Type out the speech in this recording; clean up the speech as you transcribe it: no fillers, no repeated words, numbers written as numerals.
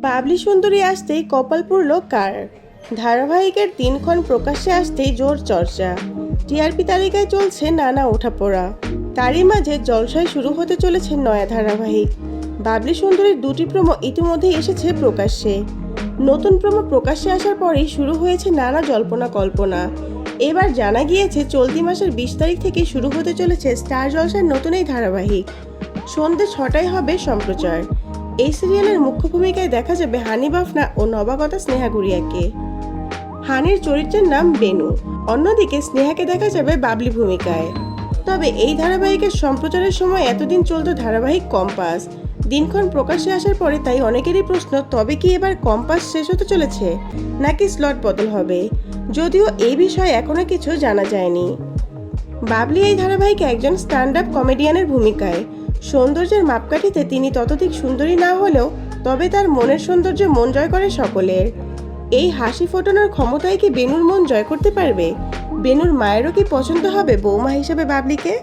বাবলি সুন্দরী আসতেই কপাল পুরল কার। ধারাবাহিকের 3 খন প্রকাশ্যে আসতেই জোর চর্চা। টিআরপি তালিকায় চলছে নানা ওঠাপড়া। তারই মাঝে জলসায় শুরু হতে চলেছে নয়া ধারাবাহিক। বাবলি সুন্দরীর 2টি প্রোমো ইতিমধ্যেই এসেছে প্রকাশ্যে। নতুন প্রোমো প্রকাশ্যে আসার পরেই শুরু হয়েছে নানা জল্পনা কল্পনা। এবার জানা গিয়েছে চলতি মাসের 20 তারিখ থেকে শুরু হতে চলেছে স্টার জলসার নতুন এই ধারাবাহিক। সন্ধ্যে 6টায় হবে সম্প্রচার। এই সিরিয়ালের মুখ্য ভূমিকায় দেখা যাবে হানি বাফনা ও নবাগতা স্নেহা গুড়িয়াকে। হানির চরিত্রের নাম বেনু, অন্যদিকে স্নেহাকে দেখা যাবে বাবলি ভূমিকায়। তবে এই ধারাবাহিকের সম্প্রচারের সময় এতদিন চলত ধারাবাহিক কম্পাস। দিনক্ষণ প্রকাশ্যে আসার পরে তাই অনেকেরই প্রশ্ন, তবে কি এবার কম্পাস শেষ হতে চলেছে নাকি স্লট বদল হবে, যদিও এই বিষয়ে এখনো কিছু জানা যায়নি। বাবলি এই ধারাবাহিকে একজন স্ট্যান্ড আপ কমেডিয়ানের ভূমিকায়। সৌন্দর্যের মাপকাঠিতে তিনি ততোধিক সুন্দরী না হলেও তবে তার মনের সৌন্দর্য মন জয় করে সকলের। এই হাসি ফোটানোর ক্ষমতায় কি বেনুর মন জয় করতে পারবে? বেনুর মায়েরও কি পছন্দ হবে বৌমা হিসেবে বাবলিকে?